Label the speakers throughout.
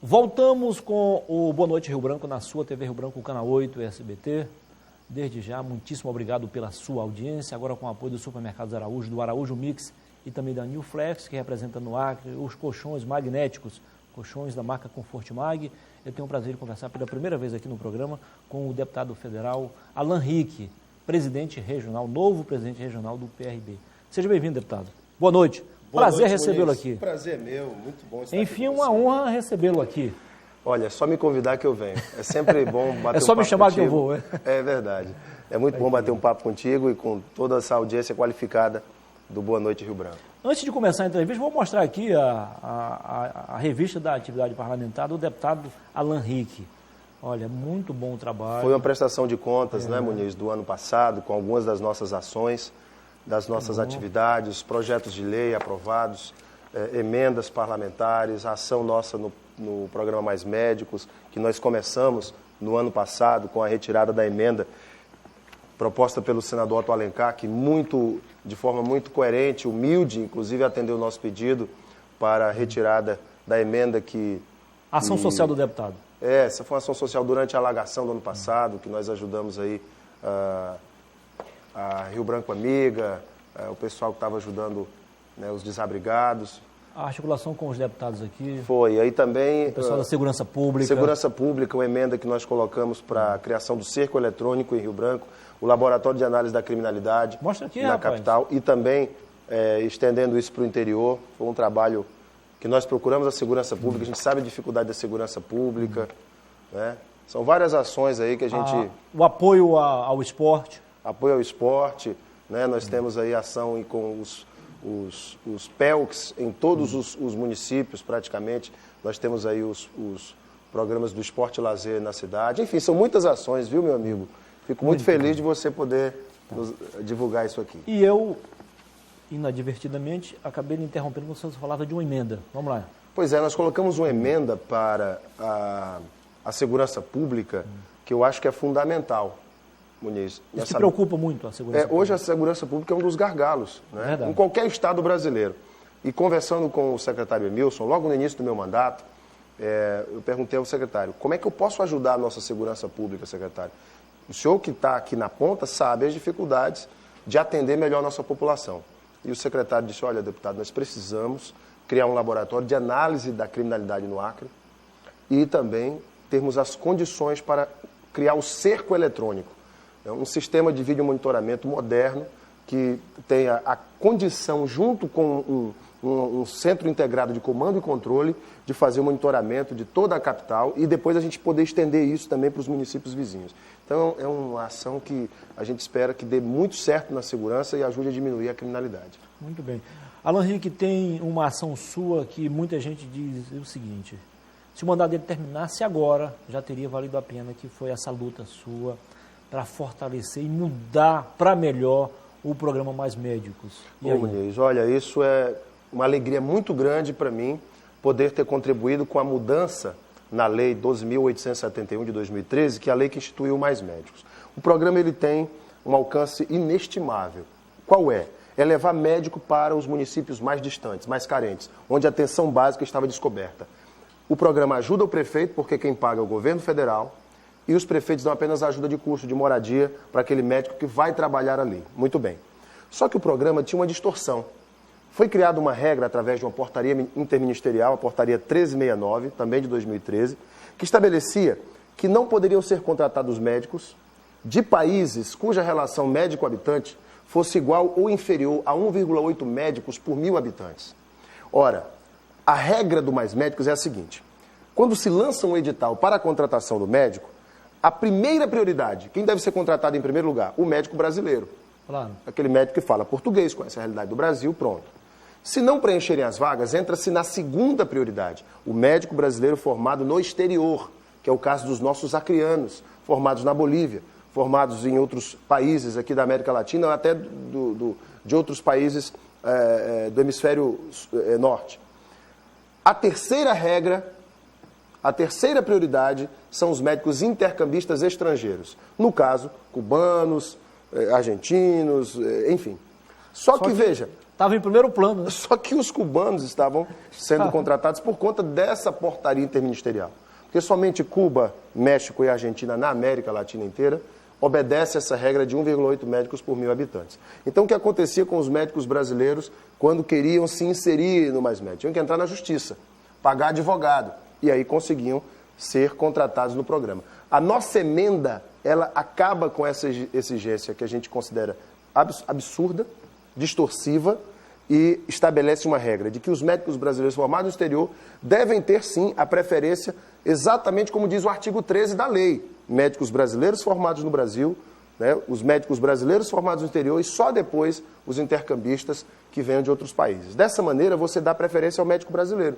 Speaker 1: Voltamos com o Boa Noite Rio Branco na sua TV Rio Branco, Canal 8 e SBT. Desde já, muitíssimo obrigado pela sua audiência. Agora com o apoio do Supermercados Araújo, do Araújo Mix e também da New Flex, que representa no Acre os colchões magnéticos, colchões da marca Conforte Mag. Eu tenho o prazer de conversar pela primeira vez aqui no programa com o deputado federal Alan Rick, presidente regional, novo presidente regional do PRB. Seja bem-vindo, deputado. Boa noite. Prazer recebê-lo aqui.
Speaker 2: Prazer meu, muito bom estar
Speaker 1: Enfim,
Speaker 2: aqui com
Speaker 1: uma
Speaker 2: você.
Speaker 1: honra recebê-lo aqui.
Speaker 2: Olha, é só me convidar que eu venho. É sempre bom bater um papo contigo.
Speaker 1: É só me chamar que eu vou.
Speaker 2: É verdade. É muito bom bater um papo contigo e com toda essa audiência qualificada do Boa Noite Rio Branco.
Speaker 1: Antes de começar a entrevista, vou mostrar aqui a revista da atividade parlamentar do deputado Alan Rick. Olha, muito bom o trabalho.
Speaker 2: Foi uma prestação de contas, né, Muniz, do ano passado, com algumas das nossas ações, das nossas atividades, projetos de lei aprovados, emendas parlamentares, a ação nossa no programa Mais Médicos, que nós começamos no ano passado com a retirada da emenda proposta pelo senador Otto Alencar, que de forma muito coerente, humilde, inclusive atendeu o nosso pedido para a retirada da emenda que...
Speaker 1: Ação social do deputado.
Speaker 2: Essa foi uma ação social durante a alagação do ano passado, que nós ajudamos aí a Rio Branco Amiga, o pessoal que estava ajudando, né, os desabrigados.
Speaker 1: A articulação com os deputados aqui.
Speaker 2: Foi, aí também...
Speaker 1: O pessoal da Segurança Pública.
Speaker 2: Segurança Pública, uma emenda que nós colocamos para a criação do cerco eletrônico em Rio Branco, o Laboratório de Análise da Criminalidade.
Speaker 1: Mostra aqui,
Speaker 2: na
Speaker 1: rapaz.
Speaker 2: capital, e também estendendo isso para o interior. Foi um trabalho que nós procuramos a Segurança Pública, a gente sabe a dificuldade da Segurança Pública, né? São várias ações aí que a gente...
Speaker 1: O apoio ao esporte.
Speaker 2: Apoio ao esporte, né? Nós temos aí ação com os PELCs em todos os municípios, praticamente. Nós temos aí os programas do esporte e lazer na cidade. Enfim, são muitas ações, viu, meu amigo? Fico muito feliz de você poder divulgar isso aqui.
Speaker 1: E eu, inadvertidamente, acabei me interrompendo quando você falava de uma emenda. Vamos lá.
Speaker 2: Pois é, nós colocamos uma emenda para a segurança pública que eu acho que é fundamental, Muniz.
Speaker 1: Isso te preocupa muito, a segurança pública?
Speaker 2: Hoje a segurança pública é um dos gargalos, né?
Speaker 1: Verdade.
Speaker 2: Em qualquer estado brasileiro. E conversando com o secretário Emilson, logo no início do meu mandato, eu perguntei ao secretário, como é que eu posso ajudar a nossa segurança pública, secretário? O senhor que está aqui na ponta sabe as dificuldades de atender melhor a nossa população. E o secretário disse, olha, deputado, nós precisamos criar um laboratório de análise da criminalidade no Acre e também termos as condições para criar o cerco eletrônico. É um sistema de vídeo monitoramento moderno que tenha a condição, junto com um centro integrado de comando e controle, de fazer o monitoramento de toda a capital e depois a gente poder estender isso também para os municípios vizinhos. Então, é uma ação que a gente espera que dê muito certo na segurança e ajude a diminuir a criminalidade.
Speaker 1: Muito bem. Alan Rick, tem uma ação sua que muita gente diz o seguinte, se o mandato dele terminasse agora, já teria valido a pena, que foi essa luta sua para fortalecer e mudar para melhor o programa Mais Médicos.
Speaker 2: Bom, Muniz, olha, isso é uma alegria muito grande para mim, poder ter contribuído com a mudança na Lei 12.871 de 2013, que é a lei que instituiu o Mais Médicos. O programa ele tem um alcance inestimável. Qual é? É levar médico para os municípios mais distantes, mais carentes, onde a atenção básica estava descoberta. O programa ajuda o prefeito, porque quem paga é o governo federal, e os prefeitos dão apenas ajuda de custo, de moradia, para aquele médico que vai trabalhar ali. Muito bem. Só que o programa tinha uma distorção. Foi criada uma regra através de uma portaria interministerial, a portaria 1369, também de 2013, que estabelecia que não poderiam ser contratados médicos de países cuja relação médico-habitante fosse igual ou inferior a 1,8 médicos por 1.000 habitantes. Ora, a regra do Mais Médicos é a seguinte, quando se lança um edital para a contratação do médico, a primeira prioridade, quem deve ser contratado em primeiro lugar? O médico brasileiro.
Speaker 1: Claro.
Speaker 2: Aquele médico que fala português, conhece a realidade do Brasil, pronto. Se não preencherem as vagas, entra-se na segunda prioridade, o médico brasileiro formado no exterior, que é o caso dos nossos acreanos, formados na Bolívia, formados em outros países aqui da América Latina, ou até de outros países do hemisfério norte. A terceira regra, a terceira prioridade são os médicos intercambistas estrangeiros. No caso, cubanos, argentinos, enfim. Só que veja,
Speaker 1: estava em primeiro plano, né?
Speaker 2: Só que os cubanos estavam sendo contratados por conta dessa portaria interministerial. Porque somente Cuba, México e Argentina, na América Latina inteira, obedece essa regra de 1,8 médicos por 1.000 habitantes. Então, o que acontecia com os médicos brasileiros quando queriam se inserir no Mais Médicos? Tinham que entrar na justiça, pagar advogado, e aí conseguiam ser contratados no programa. A nossa emenda, ela acaba com essa exigência que a gente considera absurda, distorsiva, e estabelece uma regra de que os médicos brasileiros formados no exterior devem ter, sim, a preferência, exatamente como diz o artigo 13 da lei. Médicos brasileiros formados no Brasil, né, os médicos brasileiros formados no exterior e só depois os intercambistas que venham de outros países. Dessa maneira, você dá preferência ao médico brasileiro,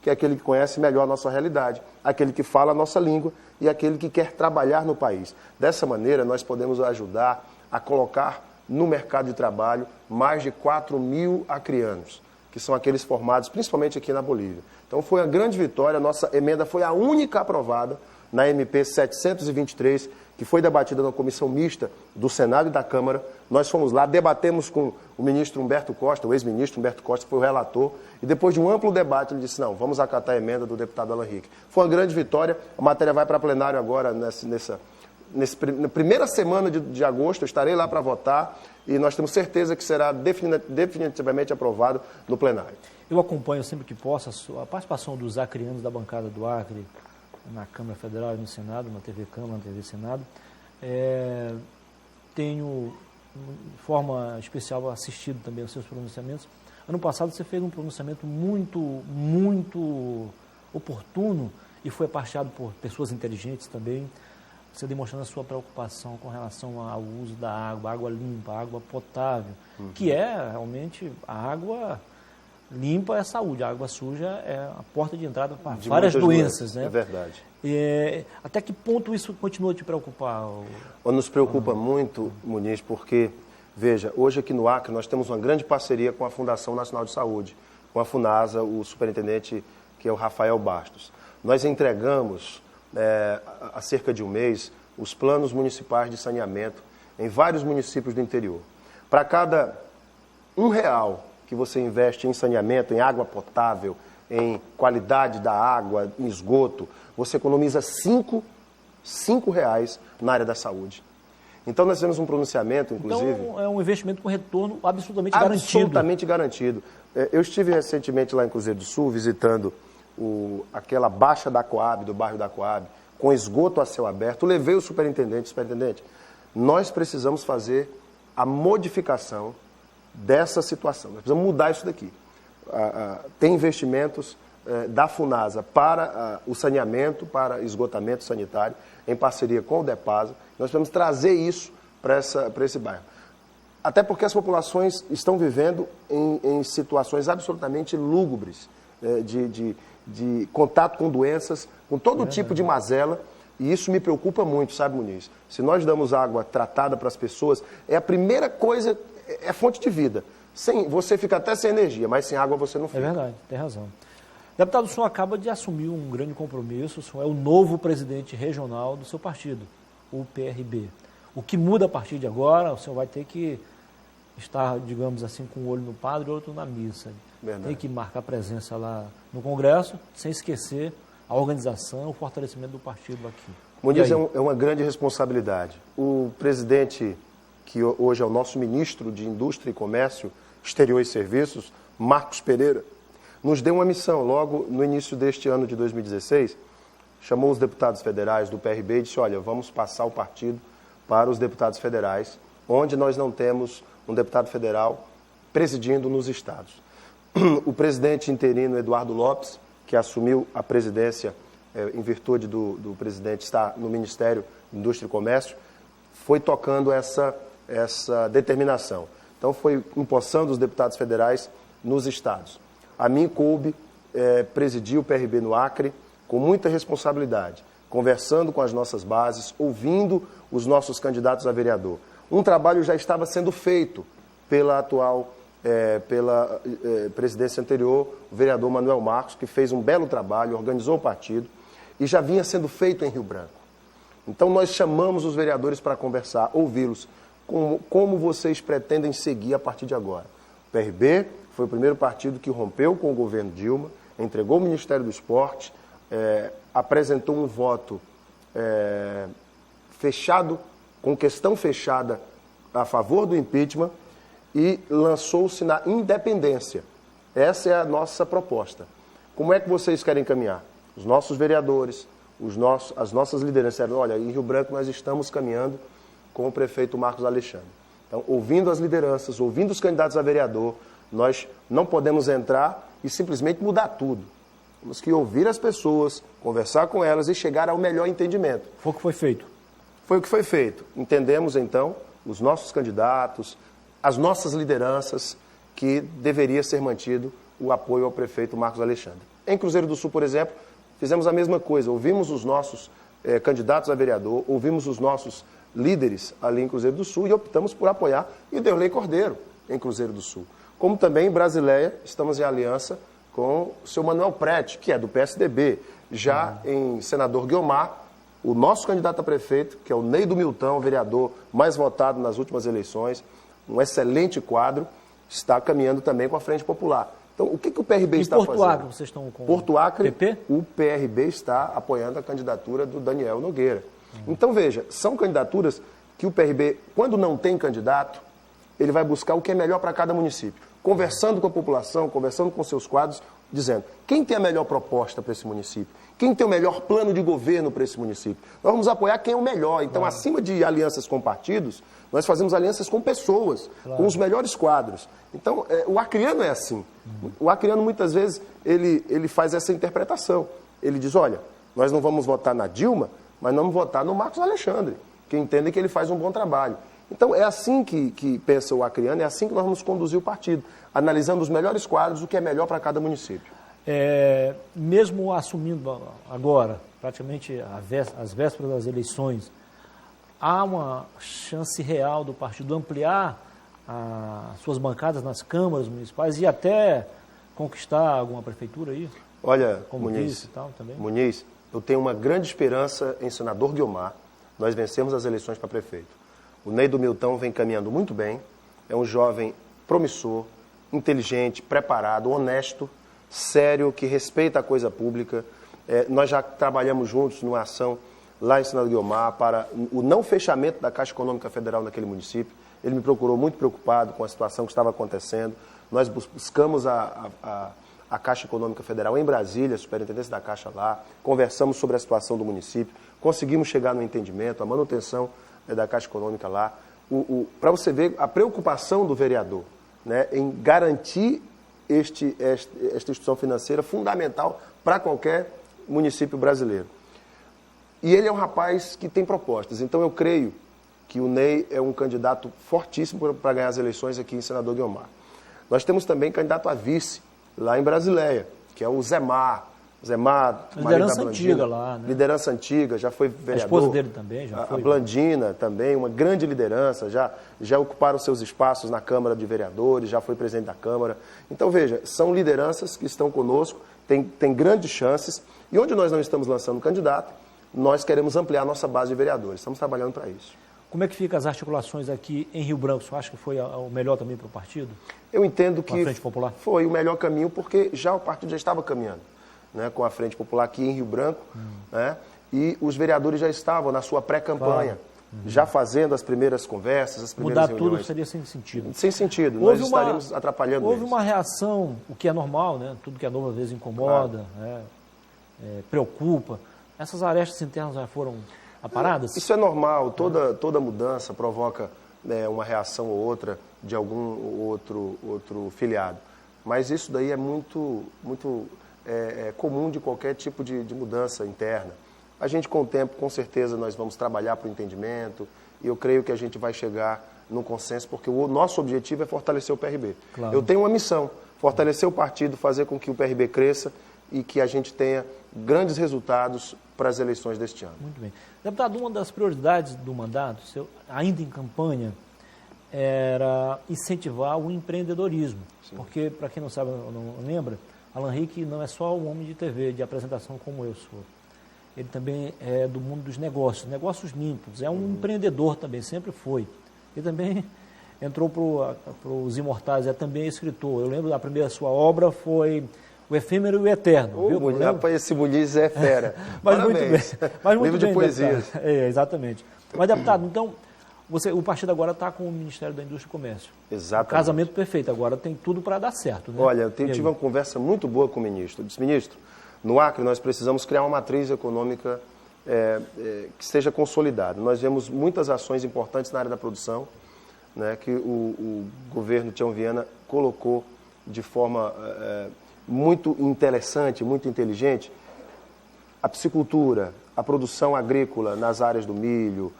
Speaker 2: que é aquele que conhece melhor a nossa realidade, aquele que fala a nossa língua e aquele que quer trabalhar no país. Dessa maneira, nós podemos ajudar a colocar no mercado de trabalho mais de 4.000 acreanos, que são aqueles formados principalmente aqui na Bolívia. Então foi uma grande vitória, a nossa emenda foi a única aprovada na MP 723, que foi debatida na comissão mista do Senado e da Câmara. Nós fomos lá, debatemos com o ministro Humberto Costa, o ex-ministro Humberto Costa, que foi o relator, e depois de um amplo debate ele disse, não, vamos acatar a emenda do deputado Alan Henrique. Foi uma grande vitória, a matéria vai para plenário agora na primeira semana de agosto, eu estarei lá para votar e nós temos certeza que será definitivamente aprovado no plenário.
Speaker 1: Eu acompanho sempre que posso a participação dos acreanos da bancada do Acre na Câmara Federal e no Senado, na TV Câmara, na TV Senado. Tenho, de forma especial, assistido também aos seus pronunciamentos. Ano passado você fez um pronunciamento muito oportuno e foi aparteado por pessoas inteligentes também. Você demonstrando a sua preocupação com relação ao uso da água limpa, água potável, que é realmente a água limpa é saúde, a água suja é a porta de entrada para várias doenças, né?
Speaker 2: É verdade.
Speaker 1: Até que ponto isso continua a te preocupar?
Speaker 2: Nos preocupa muito, Muniz, porque, veja, hoje aqui no Acre nós temos uma grande parceria com a Fundação Nacional de Saúde, com a FUNASA, o superintendente que é o Rafael Bastos. Nós entregamos há cerca de um mês, os planos municipais de saneamento em vários municípios do interior. Para cada R$1 que você investe em saneamento, em água potável, em qualidade da água, em esgoto, você economiza R$5 na área da saúde. Então nós temos um pronunciamento, inclusive...
Speaker 1: Então é um investimento com retorno absolutamente garantido.
Speaker 2: Absolutamente garantido. Eu estive recentemente lá em Cruzeiro do Sul, visitando aquela baixa da Coab, do bairro da Coab, com esgoto a céu aberto. Levei o superintendente, nós precisamos fazer a modificação dessa situação. Nós precisamos mudar isso daqui. Tem investimentos da FUNASA para o saneamento, para esgotamento sanitário, em parceria com o DEPASA. Nós precisamos trazer isso para esse bairro. Até porque as populações estão vivendo em situações absolutamente lúgubres, de contato com doenças, com todo tipo de mazela, e isso me preocupa muito, sabe, Muniz? Se nós damos água tratada para as pessoas, é a primeira coisa, é fonte de vida. Você fica até sem energia, mas sem água você não fica.
Speaker 1: É verdade, tem razão. Deputado, o senhor acaba de assumir um grande compromisso, o senhor é o novo presidente regional do seu partido, o PRB. O que muda a partir de agora, o senhor vai ter que estar, digamos assim, com um olho no padre e outro na missa.
Speaker 2: Verdade.
Speaker 1: Tem que marcar presença lá no Congresso, sem esquecer a organização, o fortalecimento do partido aqui.
Speaker 2: Muniz, é uma grande responsabilidade. O presidente, que hoje é o nosso ministro de Indústria e Comércio, Exterior e Serviços, Marcos Pereira, nos deu uma missão. Logo no início deste ano de 2016, chamou os deputados federais do PRB e disse, olha, vamos passar o partido para os deputados federais, onde nós não temos um deputado federal presidindo nos estados. O presidente interino Eduardo Lopes, que assumiu a presidência em virtude do presidente estar no Ministério da Indústria e Comércio, foi tocando essa determinação. Então foi empossando os deputados federais nos estados. A mim coube presidir o PRB no Acre com muita responsabilidade, conversando com as nossas bases, ouvindo os nossos candidatos a vereador. Um trabalho já estava sendo feito pela presidência anterior, o vereador Manuel Marcos, que fez um belo trabalho, organizou o partido, e já vinha sendo feito em Rio Branco. Então nós chamamos os vereadores para conversar, ouvi-los, como vocês pretendem seguir a partir de agora. O PRB foi o primeiro partido que rompeu com o governo Dilma, entregou o Ministério do Esporte, apresentou um voto fechado, com questão fechada a favor do impeachment e lançou-se na independência. Essa é a nossa proposta. Como é que vocês querem caminhar? Os nossos vereadores, as nossas lideranças, olha, em Rio Branco nós estamos caminhando com o prefeito Marcos Alexandre. Então, ouvindo as lideranças, ouvindo os candidatos a vereador, nós não podemos entrar e simplesmente mudar tudo. Temos que ouvir as pessoas, conversar com elas e chegar ao melhor entendimento.
Speaker 1: Foi o que foi feito.
Speaker 2: Foi o que foi feito. Entendemos, então, os nossos candidatos, as nossas lideranças, que deveria ser mantido o apoio ao prefeito Marcos Alexandre. Em Cruzeiro do Sul, por exemplo, fizemos a mesma coisa. Ouvimos os nossos candidatos a vereador, ouvimos os nossos líderes ali em Cruzeiro do Sul e optamos por apoiar Iderlei Cordeiro em Cruzeiro do Sul. Como também em Brasileia, estamos em aliança com o seu Manuel Prete, que é do PSDB. Já em Senador Guiomar, o nosso candidato a prefeito, que é o Neido Milton, o vereador mais votado nas últimas eleições, um excelente quadro, está caminhando também com a Frente Popular. Então, o que o PRB está fazendo?
Speaker 1: Porto Acre, vocês estão com
Speaker 2: Porto Acre,
Speaker 1: PP?
Speaker 2: O PRB está apoiando a candidatura do Daniel Nogueira. Então, veja, são candidaturas que o PRB, quando não tem candidato, ele vai buscar o que é melhor para cada município. Conversando com a população, conversando com seus quadros, dizendo quem tem a melhor proposta para esse município, quem tem o melhor plano de governo para esse município. Nós vamos apoiar quem é o melhor. Então, acima de alianças com partidos, nós fazemos alianças com pessoas, com os melhores quadros. Então, o acreano é assim. O acreano, muitas vezes, ele faz essa interpretação. Ele diz, olha, nós não vamos votar na Dilma, mas vamos votar no Marcos Alexandre, que entendem que ele faz um bom trabalho. Então, é assim que pensa o acreano, é assim que nós vamos conduzir o partido, analisando os melhores quadros, o que é melhor para cada município.
Speaker 1: Mesmo assumindo agora, praticamente às vésperas das eleições, há uma chance real do partido ampliar as suas bancadas nas câmaras municipais e até conquistar alguma prefeitura aí?
Speaker 2: Olha,
Speaker 1: como
Speaker 2: Muniz,
Speaker 1: e tal, também?
Speaker 2: Muniz, eu tenho uma grande esperança em Senador Guiomar. Nós vencemos as eleições para prefeito. O Neido Milton vem caminhando muito bem, é um jovem promissor, inteligente, preparado, honesto, sério, que respeita a coisa pública. Nós já trabalhamos juntos numa ação lá em Senador Guiomar para o não fechamento da Caixa Econômica Federal naquele município. Ele me procurou muito preocupado com a situação que estava acontecendo. Nós buscamos a Caixa Econômica Federal em Brasília, a superintendência da Caixa lá, conversamos sobre a situação do município, conseguimos chegar no entendimento, a manutenção da Caixa Econômica lá. Para você ver a preocupação do vereador, né, em garantir esta instituição financeira fundamental para qualquer município brasileiro. E ele é um rapaz que tem propostas, então eu creio que o Ney é um candidato fortíssimo para ganhar as eleições aqui em Senador Guiomar. Nós temos também candidato a vice lá em Brasileia, que é o Zemar.
Speaker 1: Liderança antiga lá, né?
Speaker 2: Liderança antiga, já foi vereador.
Speaker 1: A esposa dele também já foi.
Speaker 2: A Blandina também, uma grande liderança, já ocuparam seus espaços na Câmara de Vereadores, já foi presidente da Câmara. Então, veja, são lideranças que estão conosco, tem grandes chances, e onde nós não estamos lançando candidato, nós queremos ampliar a nossa base de vereadores. Estamos trabalhando para isso.
Speaker 1: Como é que ficam as articulações aqui em Rio Branco? Você acha que foi o melhor também para o partido?
Speaker 2: Eu entendo que
Speaker 1: a Frente Popular?
Speaker 2: Foi o melhor caminho, porque o partido já estava caminhando, né, com a Frente Popular aqui em Rio Branco, né, e os vereadores já estavam na sua pré-campanha, já fazendo as primeiras conversas, as primeiras reuniões.
Speaker 1: Mudar tudo seria sem sentido.
Speaker 2: Sem sentido, nós estaríamos atrapalhando eles.
Speaker 1: Houve uma reação, o que é normal, né? Tudo que é novo às vezes incomoda, preocupa. Essas arestas internas já foram aparadas?
Speaker 2: Isso é normal, toda mudança provoca uma reação ou outra de algum outro filiado. Mas isso daí é muito comum de qualquer tipo de mudança interna. A gente, com o tempo, com certeza, nós vamos trabalhar para o entendimento e eu creio que a gente vai chegar num consenso, porque o nosso objetivo é fortalecer o PRB.
Speaker 1: Claro.
Speaker 2: Eu tenho uma missão, fortalecer o partido, fazer com que o PRB cresça e que a gente tenha grandes resultados para as eleições deste ano.
Speaker 1: Muito bem. Deputado, uma das prioridades do mandato, ainda em campanha, era incentivar o empreendedorismo. Sim. Porque, para quem não sabe, não lembra, Alan Rick não é só um homem de TV, de apresentação como eu sou. Ele também é do mundo dos negócios limpos. É um empreendedor também, sempre foi. Ele também entrou para os Imortais, é também escritor. Eu lembro da primeira sua obra foi O Efêmero e o Eterno. Viu?
Speaker 2: Rapaz, esse Muniz é fera.
Speaker 1: Mas muito bem. Mas muito
Speaker 2: Livro de
Speaker 1: bem,
Speaker 2: poesias.
Speaker 1: Exatamente. Mas, deputado, então, o partido agora está com o Ministério da Indústria e Comércio.
Speaker 2: Exatamente.
Speaker 1: Um casamento perfeito. Agora tem tudo para dar certo, né?
Speaker 2: Olha, eu tive uma conversa muito boa com o ministro. Eu disse, ministro, no Acre nós precisamos criar uma matriz econômica que seja consolidada. Nós vemos muitas ações importantes na área da produção, né, que o governo Tião Viana colocou de forma muito interessante, muito inteligente. A piscicultura, a produção agrícola nas áreas do milho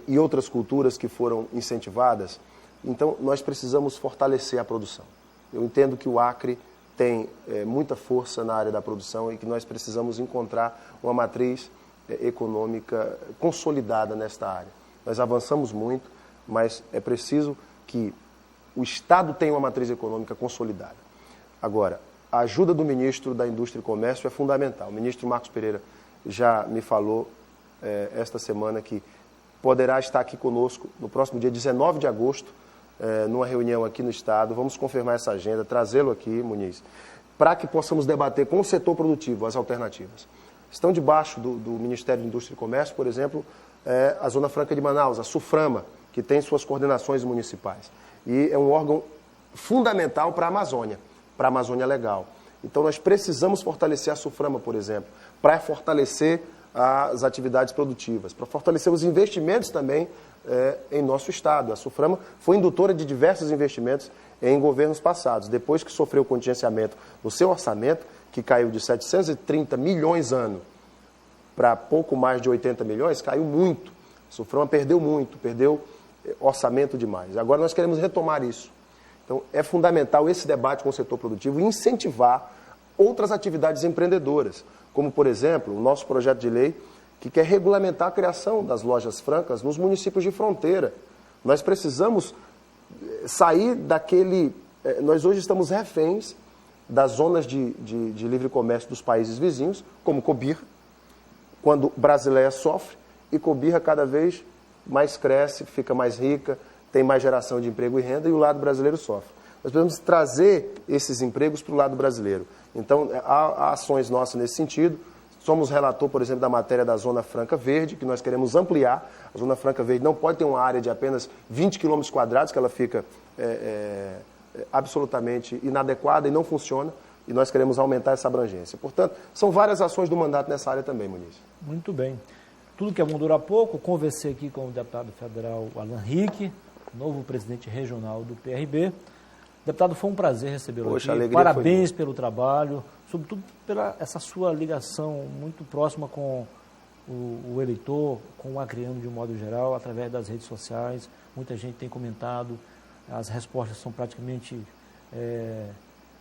Speaker 2: e outras culturas que foram incentivadas. Então, nós precisamos fortalecer a produção. Eu entendo que o Acre tem muita força na área da produção e que nós precisamos encontrar uma matriz econômica consolidada nesta área. Nós avançamos muito, mas é preciso que o Estado tenha uma matriz econômica consolidada. Agora, a ajuda do ministro da Indústria e Comércio é fundamental. O ministro Marcos Pereira já me falou esta semana que poderá estar aqui conosco no próximo dia 19 de agosto, numa reunião aqui no Estado. Vamos confirmar essa agenda, trazê-lo aqui, Muniz, para que possamos debater com o setor produtivo as alternativas. Estão debaixo do Ministério da Indústria e Comércio, por exemplo, a Zona Franca de Manaus, a SUFRAMA, que tem suas coordenações municipais. E é um órgão fundamental para a Amazônia Legal. Então, nós precisamos fortalecer a SUFRAMA, por exemplo, para fortalecer as atividades produtivas, para fortalecer os investimentos também em nosso Estado. A SUFRAMA foi indutora de diversos investimentos em governos passados. Depois que sofreu contingenciamento no seu orçamento, que caiu de 730 milhões ano para pouco mais de 80 milhões, caiu muito. A SUFRAMA perdeu muito, perdeu orçamento demais. Agora nós queremos retomar isso. Então, é fundamental esse debate com o setor produtivo e incentivar outras atividades empreendedoras, como, por exemplo, o nosso projeto de lei que quer regulamentar a criação das lojas francas nos municípios de fronteira. Nós precisamos sair daquele... Nós hoje estamos reféns das zonas de livre comércio dos países vizinhos, como Cobirra, quando Brasileia sofre, e Cobirra cada vez mais cresce, fica mais rica, tem mais geração de emprego e renda, e o lado brasileiro sofre. Nós precisamos trazer esses empregos para o lado brasileiro. Então, há ações nossas nesse sentido. Somos relator, por exemplo, da matéria da Zona Franca Verde, que nós queremos ampliar. A Zona Franca Verde não pode ter uma área de apenas 20 quilômetros quadrados, que ela fica absolutamente inadequada e não funciona, e nós queremos aumentar essa abrangência. Portanto, são várias ações do mandato nessa área também, Muniz.
Speaker 1: Muito bem. Tudo que é bom dura pouco. Conversei aqui com o deputado federal Alan Rick, novo presidente regional do PRB. Deputado, foi um prazer recebê-lo aqui. Parabéns pelo trabalho, sobretudo pela essa sua ligação muito próxima com o eleitor, com o acreano de um modo geral, através das redes sociais. Muita gente tem comentado, as respostas são praticamente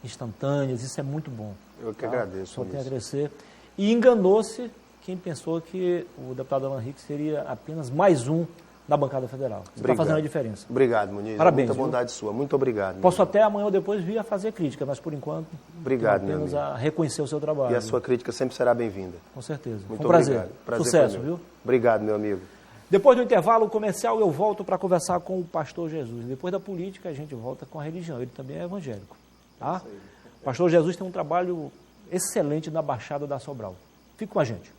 Speaker 1: instantâneas, isso é muito bom.
Speaker 2: Eu que agradeço.
Speaker 1: Só tenho a agradecer. E enganou-se quem pensou que o deputado Alan Rick seria apenas mais um na bancada federal. Você está fazendo a diferença.
Speaker 2: Obrigado, Muniz.
Speaker 1: Parabéns.
Speaker 2: Muita bondade sua. Muito obrigado.
Speaker 1: Posso até amanhã ou depois vir a fazer crítica, mas por enquanto,
Speaker 2: obrigado,
Speaker 1: apenas a reconhecer o seu trabalho.
Speaker 2: E a sua crítica sempre será bem-vinda.
Speaker 1: Com certeza.
Speaker 2: Muito
Speaker 1: Foi um prazer.
Speaker 2: Prazer
Speaker 1: Sucesso, viu?
Speaker 2: Obrigado, meu amigo.
Speaker 1: Depois do intervalo comercial, eu volto para conversar com o pastor Jesus. Depois da política, a gente volta com a religião. Ele também é evangélico. Tá? O pastor Jesus tem um trabalho excelente na Baixada da Sobral. Fique com a gente.